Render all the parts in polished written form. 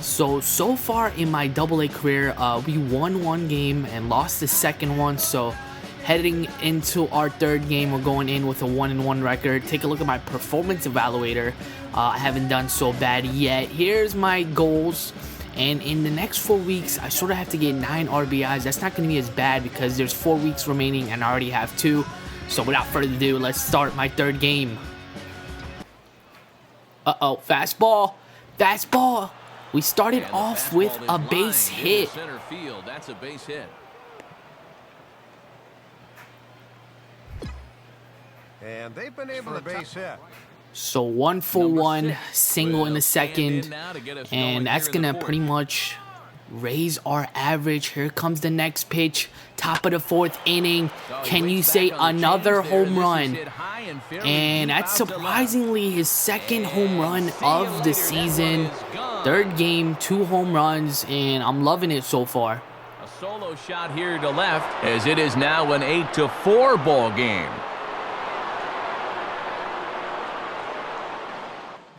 So far in my AA career, we won one game and lost the second one. So heading into our third game, we're going in with a 1-1 record. Take a look at my performance evaluator. I haven't done so bad yet. Here's my goals. And in the next 4 weeks, I sort of have to get 9 RBIs. That's not going to be as bad because there's 4 weeks remaining and I already have 2. So without further ado, let's start my third game. Uh-oh, fastball. Fastball. We started off with a base hit. That's a base hit. And they've been able to base hit. So 1 for 1, single in the second, and that's gonna pretty much raise our average. Here comes the next pitch, top of the 4th inning. Can you say another home run? And that's surprisingly his second home run of the season. Third game, 2 home runs, and I'm loving it so far. A solo shot here to left as it is now an 8-4 ball game.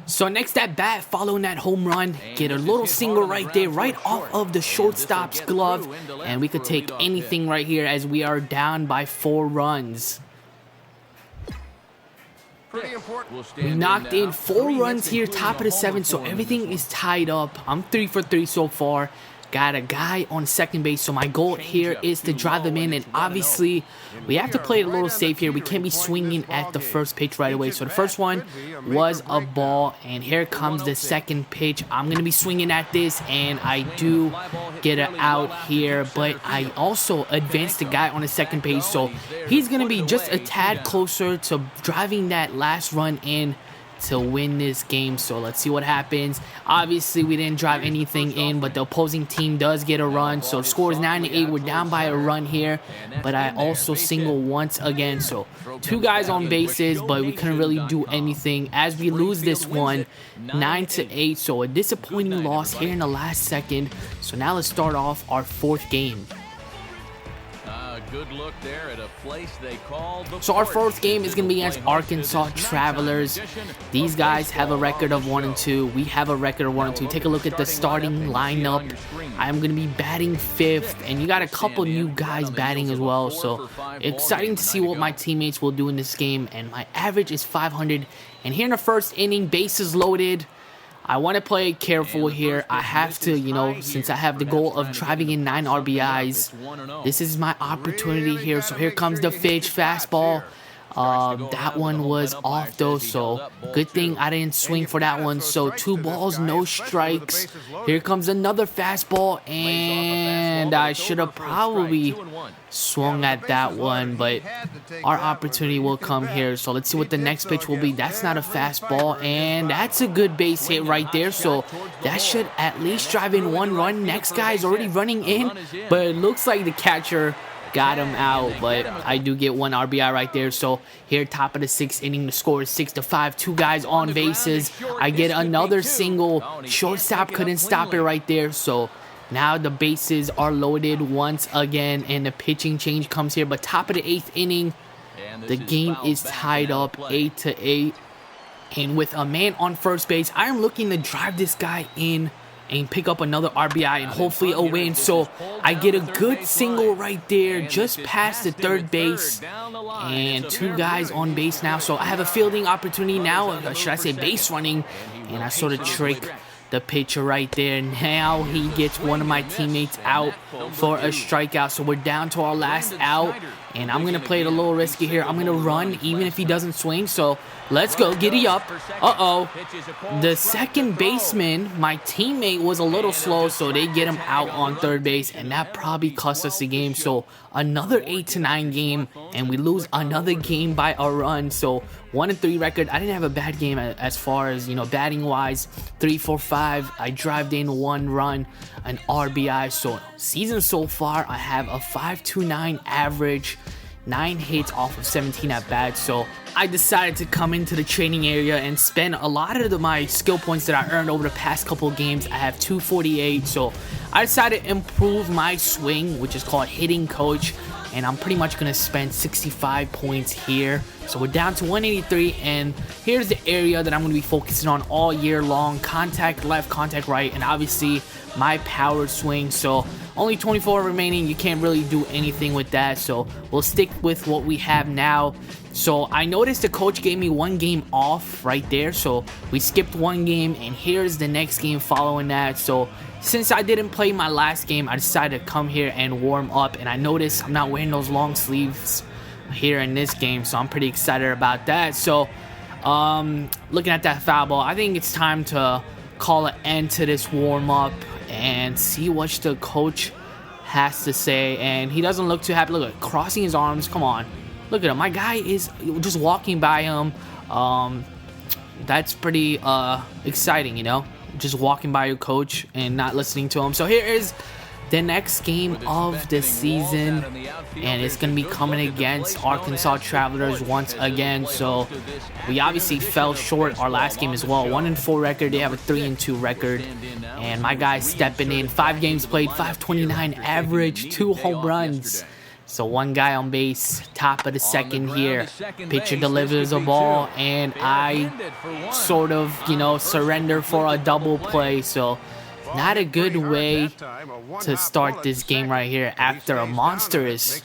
So next at bat, following that home run, get a little single right there, right off of the shortstop's glove, and we could take anything right here as we are down by 4 runs. We knocked in 4 runs here, top of the 7th, so everything is tied up. I'm 3 for 3 so far. Got a guy on second base, so my goal here is to drive him in, and obviously we have to play it a little safe here. We can't be swinging at the first pitch right away. So the first one was a ball, and here comes the second pitch. I'm going to be swinging at this, and I do get it out here, but I also advanced the guy on the second page, so he's going to be just a tad closer to driving that last run in to win this game. So let's see what happens. Obviously we didn't drive anything in, but the opposing team does get a run, so the score is 9-8. We're down by a run here, but I also single once again, so 2 guys on bases, but we couldn't really do anything as we lose this one 9-8. So a disappointing loss here in the last second. So now let's start off our 4th game. Good look there at a place they call the So our 4th game is going to be against Arkansas Travelers. These guys have a record of 1-2. We have a record of 1-2. Take a look at the starting lineup. I'm going to be batting 5th, and you got a couple new guys batting as well. So exciting to see what my teammates will do in this game. And my average is 500. And here in the first inning, bases loaded. I want to play careful here. I have to, since I have the goal of driving in 9 RBIs, this is my opportunity here. So here comes the pitch, fastball. That one was off though, so good thing I didn't swing for that one. So 2 balls, no strikes. Here comes another fastball, and I should have probably swung at that one, but our opportunity will come here. So let's see what the next pitch will be. That's not a fastball, and that's a good base hit right there. So that should at least drive in 1 run. Next guy is already running in, but it looks like the catcher got him out, but I do get 1 RBI right there. So here, top of the 6th inning, the score is 6-5. 2 guys on bases. I get another single. Shortstop couldn't stop it right there. So now the bases are loaded once again, and the pitching change comes here. But top of the 8th inning, the game is tied up 8-8. And with a man on first base, I am looking to drive this guy in and pick up another RBI and hopefully a win. So I get a good single right there just past the third base, and 2 guys on base now. So I have a fielding opportunity now, should I say base running, and I sort of trick the pitcher right there. Now he gets one of my teammates out for a strikeout. So we're down to our last out, and I'm going to play it a little risky here. I'm going to run even if he doesn't swing. So let's go. Giddy up. Uh-oh. The second baseman, my teammate, was a little slow, so they get him out on third base, and that probably cost us the game. So another 8-9 game, and we lose another game by a run. So 1-3 record. I didn't have a bad game as far as, batting wise. 3 for 5. I drived in 1 run, an RBI. So season so far, I have a 5.29 average, 9 hits off of 17 at bats. So I decided to come into the training area and spend a lot of my skill points that I earned over the past couple of games. I have 248, so I decided to improve my swing, which is called hitting coach. and I'm pretty much gonna spend 65 points here. So we're down to 183, and here's the area that I'm gonna be focusing on all year long: contact left, contact right, and obviously my power swing. So only 24 remaining. You can't really do anything with that, so we'll stick with what we have now. So I noticed the coach gave me 1 game off right there, so we skipped 1 game, and here's the next game following that. So since I didn't play my last game, I decided to come here and warm up, and I noticed I'm not wearing those long sleeves here in this game, so I'm pretty excited about that. So looking at that foul ball, I think it's time to call an end to this warm up and see what the coach has to say. And he doesn't look too happy. Look at crossing his arms. Come on, look at him. My guy is just walking by him. That's pretty exciting, you know, just walking by your coach and not listening to him. So here is the next game of the season, and it's going to be coming against Arkansas Travelers once again. So we obviously fell short our last game as well. 1-4 record. They have a 3-2 record, and my guy's stepping in. 5 games played, 529 average, 2 home runs. So 1 guy on base, top of the second here. Pitcher delivers a ball, and I sort of, you know, surrender for a double play. So not a good way to start this game right here after a monstrous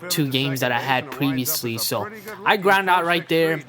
2 games that I had previously. So I ground out right there,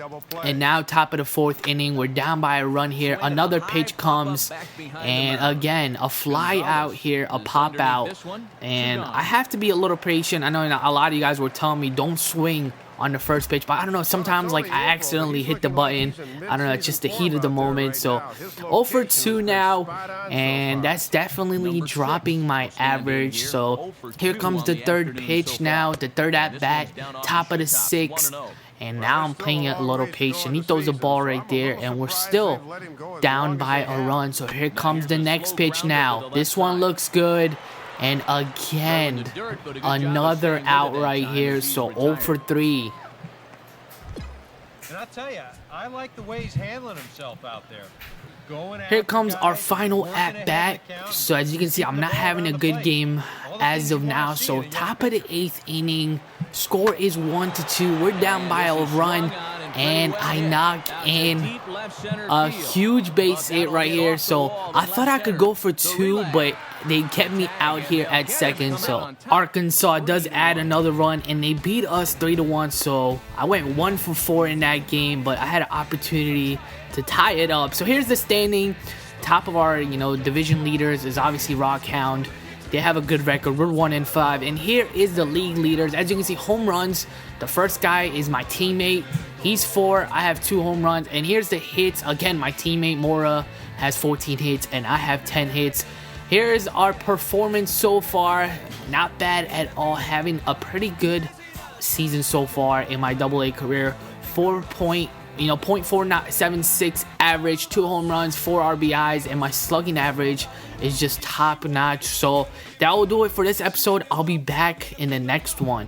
and now top of the 4th inning, we're down by a run here. Another pitch comes, and again a fly out here, a pop out, and I have to be a little patient. I know a lot of you guys were telling me don't swing on the first pitch, but I don't know, sometimes like I accidentally hit the button. I don't know, it's just the heat of the moment. So 0 for 2 now, and that's definitely dropping my average. So here comes the 3rd pitch now, the 3rd at bat, top of the 6th, and now I'm playing it a little patient. He throws a ball right there, and we're still down by a run. So here comes the next pitch now. This one looks good. And again, another out right here, so 0 for 3. And I'll tell you, I like the way he's handling himself out there. Here comes our final at-bat. So as you can see, I'm not having a good game as of now. So top of the 8th inning, score is 1-2. We're down by a run, and I knock in a huge base hit right here. So I thought I could go for 2, but they kept me out here at second. So Arkansas does add another run, and they beat us 3-1. So I went 1 for 4 in that game, but I had an opportunity to tie it up. So here's the standing. Top of our, you know, division leaders is obviously Rockhound. They have a good record. We're 1-5, and here is the league leaders. As you can see, home runs, the first guy is my teammate. He's 4. I have 2 home runs. And here's the hits. Again, my teammate Mora has 14 hits, and I have 10 hits. Here's our performance so far. Not bad at all. Having a pretty good season so far in my AA career. 0.476 average, 2 home runs, 4 RBIs, and my slugging average is just top notch. So that will do it for this episode. I'll be back in the next one.